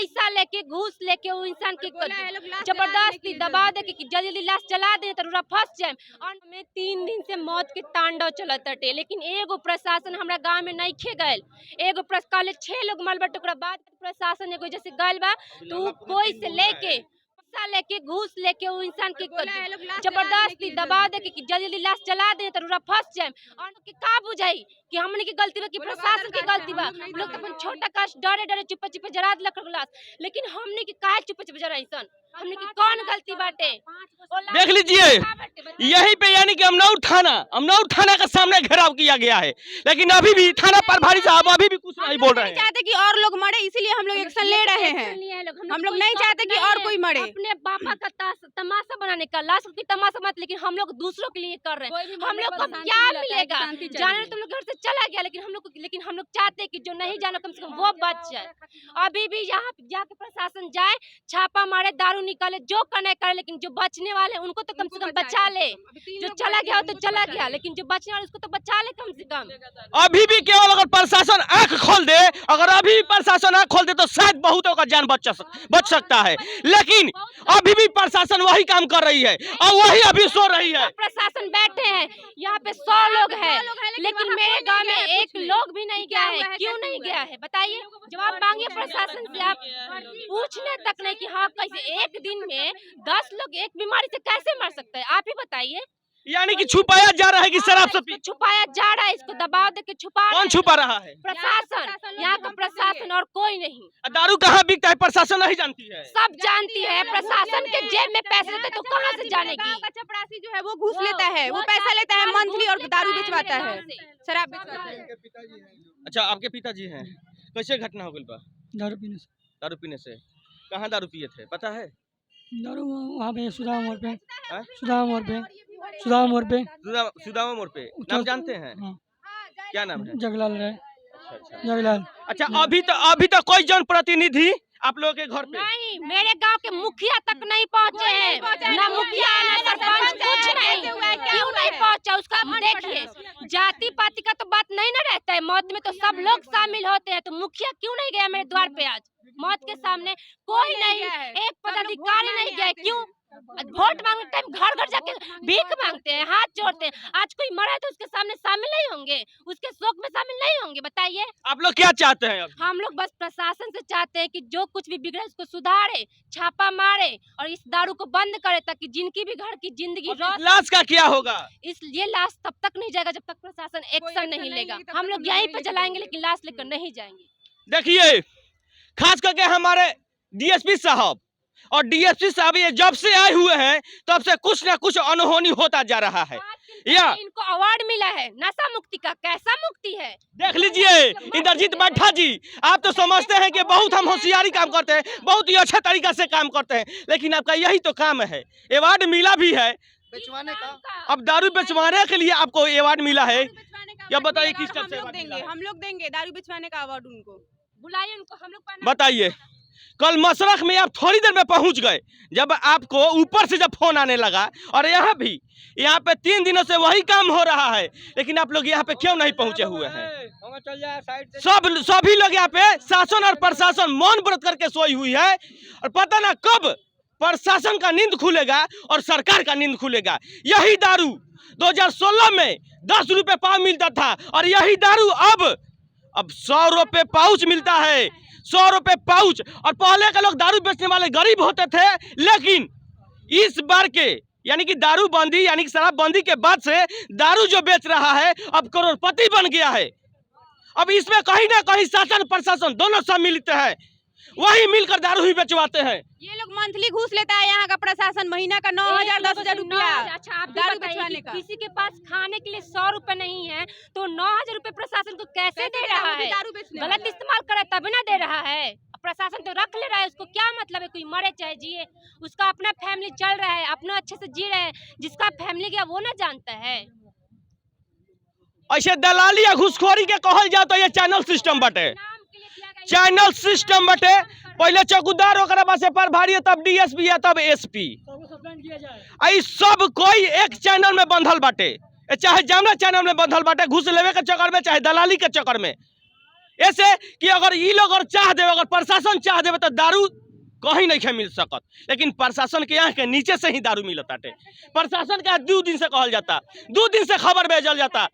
पैसा लेके घूस लेके वो इंसान की जबरदस्ती दबा दे कि जल्दी जल्दी लाश जला दे तो फंस जाए। और हमें 3 दिन से मौत के तांडव चलत हटे, लेकिन एगो प्रशासन हमरा गांव में नहीं खे गए। एगो कल 6 लोग मरल बटे, ओकरा बाद प्रशासन एगो जैसे गल बा तो कोई से लेके पैसा लेके घूस लेके वो इंसान की जबरदस्ती दबा दे कि जल्दी जल्दी लाश जला दे तो फंस जाए। और का बुझाई कि हमने की गलती बा कि प्रशासन की गलती बा। लोग तो अपन छोटा काश डरे डरे चुप चुप जरा दिलक लाश, लेकिन हमने की काहे चुप चुप जरा ऐसन हमने की कौन गलती बाटे। देख लीजिए यहीं पे यानी कि अमनौर थाना का सामने घेराव किया गया है, लेकिन अभी भी थाना प्रभारी साहब अभी भी कुछ नहीं बोल रहे हैं। चाहते कि और लोग मरे, इसीलिए हम लोग एक्शन ले रहे हैं। हम लोग नहीं चाहते कि और कोई मरे। अपने बापा का तमाशा बनाने का, लाश की तमाशा मत, लेकिन हम लोग दूसरों के लिए कर रहे हैं। हम लोग को क्या मिलेगा? जाने तुम लोग घर से चला गया, लेकिन हम लोग चाहते हैं कि जो नहीं जाना कम से कम वो बच जाए। अभी भी यहाँ जाके प्रशासन जाए, छापा मारे, दारू निकाले, जो करना करे, लेकिन जो बचने वाले उनको तो कम से कम बचा ले। जो चला गया तो चला गया, लेकिन जो बचने वाले उसको तो बचा ले कम से कम। अभी भी केवल अगर प्रशासन आंख खोल दे, अगर अभी प्रशासन आंख खोल दे तो शायद बहुतों का जान बच सकता है, लेकिन अभी भी प्रशासन वही काम कर रही है और वही अभी सो रही है। प्रशासन बैठे हैं यहाँ पे 100 लोग हैं, लेकिन मेरे गांव में एक लोग भी नहीं गया है। क्यों नहीं गया है बताइए? जवाब मांगिए प्रशासन से। आप पूछने तक नहीं कि हाँ कैसे एक दिन में 10 लोग एक बीमारी से कैसे मर सकते हैं, आप ही बताइए। यानी कि छुपाया जा रहा है कि शराब से छुपाया जा रहा है, इसको दबाव दे के छुपा। कौन छुपा रहा है? प्रशासन, यहाँ का प्रशासन और कोई नहीं। दारू कहाँ बिकता है प्रशासन नहीं जानती है? सब जानती है। प्रशासन के जेब में पैसे देते तो कहाँ से जानेगी? चपरासी जो है वो घूस लेता है, वो पैसा लेता है मंथली और दारू बेचवाता है, शराब बेचवाता है। अच्छा, आपके पिताजी हैं, कैसे घटना हो गई बा? दारू पीने से। दारू पीने से? कहाँ दारू पिए थे पता है? दारू वहाँ पे सुदामा मोड़ पे। हाँ? सुदामा मोड़ पे। सुदामा मोड़ पे। सुदामा मोड़ पे। नाम जानते हैं? हाँ। क्या नाम है? जगलाल राय। अच्छा। जगलाल। अच्छा, अभी तो कोई जन प्रतिनिधि आप लोगों के घर पे नहीं? मेरे गांव के मुखिया तक नहीं पहुंचे हैं, ना मुखिया ना सरपंच, कुछ नहीं। क्यों नहीं पहुंचा? उसका देखिए, जाति पाति का तो बात नहीं ना रहता है। मौत में तो सब लोग शामिल होते हैं, तो मुखिया क्यों नहीं गया मेरे द्वार पे? आज मौत के सामने कोई नहीं, एक पदाधिकारी नहीं गया। क्यों? वोट मांगने टाइम घर घर जाके भीख मांगते हैं, हाथ जोड़ते हैं। आज कोई मरा है तो उसके सामने शामिल नहीं होंगे, उसके शोक में शामिल नहीं होंगे? बताइए आप लोग क्या चाहते हैं? हम लोग बस प्रशासन से चाहते हैं कि जो कुछ भी बिगड़े उसको सुधारे, छापा मारे और इस दारू को बंद करे, ताकि जिनकी भी घर की जिंदगी लाश का क्या होगा? ये लाश तब तक नहीं जाएगा जब तक प्रशासन एक्शन नहीं लेगा। हम लोग यहीं पे जलाएंगे, लेकिन लाश लेकर नहीं जाएंगे। देखिए, खास करके हमारे डीएसपी साहब और डीएसपी साहब ये जब से आए हुए हैं तब से कुछ ना कुछ अनहोनी होता जा रहा है। या इनको अवार्ड मिला है नशा मुक्ति का। कैसा मुक्ति है? देख लीजिए इंद्रजीत बाठा जी, आप तो समझते हैं कि बहुत हम होशियारी काम करते हैं, बहुत ही अच्छा तरीका से काम करते हैं, लेकिन आपका यही तो काम है। अवार्ड मिला भी है बेचवाने का। अब दारू बेचवाने के लिए आपको अवार्ड मिला है। या बताइए किस तरह से हम लोग देंगे दारू बेचवाने का अवार्ड उनको। बुलाइए उनको, हम लोग बताइए। कल मशरख में आप थोड़ी देर में पहुंच गए, जब आपको ऊपर से जब फोन आने लगा, और यहाँ पे 3 दिनों से वही काम हो रहा है, लेकिन आप लोग यहाँ पे क्यों नहीं पहुंचे हुए हैं? सभी लोग यहाँ पे शासन और प्रशासन मौन व्रत करके सोई हुई है, और पता ना कब प्रशासन का नींद खुलेगा और सरकार का नींद खुलेगा। यही दारू 2016 में 10 रुपए पाव मिलता था, और यही दारू अब 100 रुपए पाउच मिलता है। 100 रुपए पाउच। और पहले के लोग दारू बेचने वाले गरीब होते थे, लेकिन इस बार के यानी कि दारू बंदी यानी कि शराब बंदी के बाद से दारू जो बेच रहा है अब करोड़पति बन गया है। अब इसमें कहीं ना कहीं शासन प्रशासन दोनों सम्मिलित है, वही मिलकर दारू ही बेचवाते हैं। ये लोग मंथली घूस लेता है यहाँ का प्रशासन, महीना का 9,000 10,000 रुपया। अच्छा, आप दारू बताइए बेचवाने का। किसी के पास खाने के लिए 100 रुपए नहीं है तो 9,000 रुपए प्रशासन को कैसे दे रहा है? दारू बेचने गलत इस्तेमाल करे तब ना दे रहा है। प्रशासन तो रख ले रहा है, उसको क्या मतलब है? कोई मरे चाहे जिए, उसका अपना फैमिली चल रहा है, अपना अच्छे से जी रहे हैं। जिसका फैमिली गया वो ना जानता है। ऐसे दलाली या घुसखोरी के कहल जाए तो ये चैनल सिस्टम बटे, चैनल सिस्टम बटे। पहले चौकीदार ओकरा बाद से प्रभारी, तब डीएसपी या तब एसपी। आई सब कोई एक चैनल में बंधल बाटे, चाहे जमना चैनल में बंधल बाटे, घुस लेवे के चक्कर में चाहे दलाली के चक्कर में। ऐसे कि अगर ये लोग और चाह देवे, अगर प्रशासन चाह देवे तो दारू कहीं नहीं खे मिल सकत, लेकिन प्रशासन के यहाँ के नीचे से ही दारू मिलता है। प्रशासन के 2 दिन से कहल जाता, 2 दिन से खबर भेजल जाता,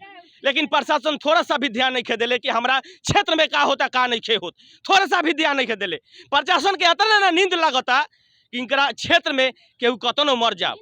लेकिन प्रशासन थोड़ा सा भी ध्यान नहीं खे दिले कि हमारा क्षेत्र में का होता का नहीं खे होत, थोड़ा सा भी ध्यान नहीं खे दिले। प्रशासन के इतना ना नींद लगता कि इनका क्षेत्र में केहू कतनो मर जाओ।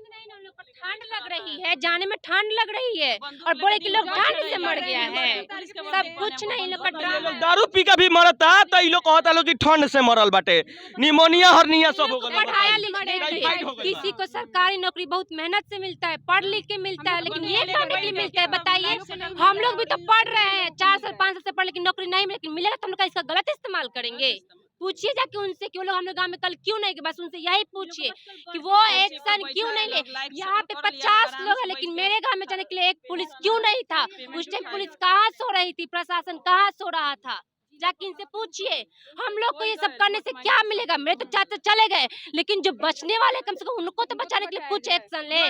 ठंड लग रही है, जाने में ठंड लग रही है और बोले कि लोग ठंड से मर गया है, सब कुछ नहीं। लोग का ड्रामा है। दारू पी के भी मरता तो ये लोग कहता लोग कि ठंड से मरल बाटे, निमोनिया हर्निया सब हो गल। पढ़ाया लिखा किसी को सरकारी नौकरी बहुत मेहनत से मिलता है, पढ़ लिख के मिलता है, लेकिन ये करने के लिए मिलता है बताइए। हम लोग भी तो पढ़ रहे हैं 4 साल 5 साल से पढ़, लेकिन नौकरी नहीं मिलेगी, मिलेगा तो हम लोग इसका गलत इस्तेमाल करेंगे। पूछिए जाके उनसे कि वो लोग हम लोग गाँव में कल क्यों नहीं गए, बस उनसे यही पूछिए कि वो एक्शन क्यों नहीं ले। यहाँ पे 50 लोग हैं, लेकिन मेरे गाँव में जाने के लिए एक पुलिस क्यों नहीं था? उस टाइम पुलिस कहाँ सो रही थी, प्रशासन कहाँ सो रहा था? जाके इनसे पूछिए। हम लोग को ये सब करने से क्या मिलेगा? मेरे तो चाचा चले गए, लेकिन जो बचने वाले कम से कम उनको तो बचाने के लिए कुछ एक्शन ले।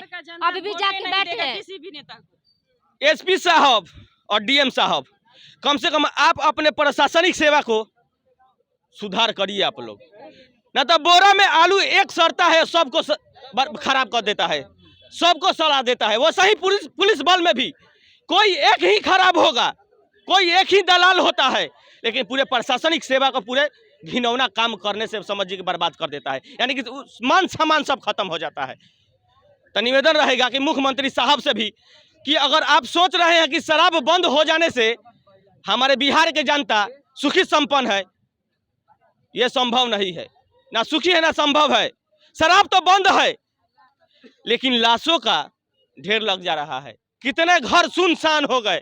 अभी भी जाके बैठे हैं। एसपी साहब और डीएम साहब, कम से कम आप अपने प्रशासनिक सेवा को सुधार करिए आप लोग, ना तो बोरा में आलू एक सड़ता है सबको खराब कर देता है, सबको सड़ा देता है। वो सही पुलिस बल में भी कोई एक ही खराब होगा, कोई एक ही दलाल होता है, लेकिन पूरे प्रशासनिक सेवा को पूरे घिनौना काम करने से समझिए कि बर्बाद कर देता है, यानी कि मान सम्मान सब खत्म हो जाता है। तो निवेदन रहेगा कि मुख्यमंत्री साहब से भी कि अगर आप सोच रहे हैं कि शराब बंद हो जाने से हमारे बिहार के जनता सुखी संपन्न है, ये संभव नहीं है, ना सुखी है ना संभव है। शराब तो बंद है, लेकिन लाशों का ढेर लग जा रहा है। कितने घर सुनसान हो गए,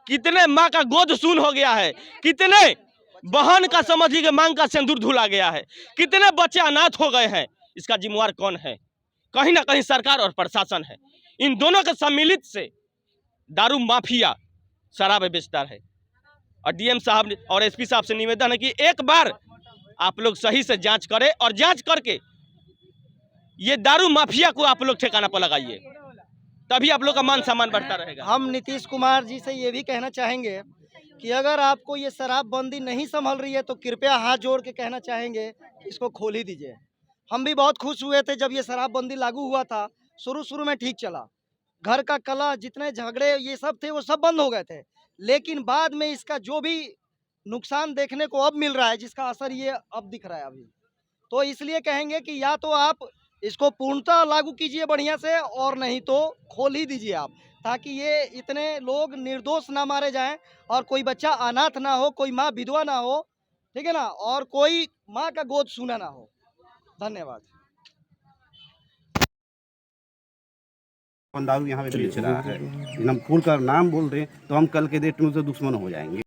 कितने माँ का गोद सुन हो गया है, कितने बहन का समझिए कि मांग का सिंदूर धुला गया है, कितने बच्चे अनाथ हो गए हैं। इसका जिम्मेवार कौन है? कहीं ना कहीं सरकार और प्रशासन है। इन दोनों के सम्मिलित से दारू माफिया शराब बेचता है। और डीएम साहब और एसपी साहब से निवेदन है कि एक बार आप लोग सही से जांच करें और जांच करके ये दारू माफिया को आप लोग ठिकाना पर लगाइए, तभी आप लोग का मान सम्मान बढ़ता रहेगा। हम नीतीश कुमार जी से ये भी कहना चाहेंगे कि अगर आपको ये शराबबंदी नहीं संभल रही है तो कृपया हाथ जोड़ के कहना चाहेंगे इसको खोल ही दीजिए। हम भी बहुत खुश हुए थे जब ये शराबबंदी लागू हुआ था, शुरू में ठीक चला, घर का कलह जितने झगड़े ये सब थे वो सब बंद हो गए थे, लेकिन बाद में इसका जो भी नुकसान देखने को अब मिल रहा है, जिसका असर ये अब दिख रहा है अभी, तो इसलिए कहेंगे कि या तो आप इसको पूर्णतः लागू कीजिए बढ़िया से, और नहीं तो खोल ही दीजिए आप, ताकि ये इतने लोग निर्दोष ना मारे जाएं और कोई बच्चा अनाथ ना हो, कोई माँ विधवा ना हो, ठीक है ना, और कोई माँ का गोद सूना ना हो। धन्यवाद। दारू यहाँ पे बेच रहा है, हम फूल का नाम बोल रहे हैं तो हम कल के डेट में उनसे दुश्मन हो जाएंगे।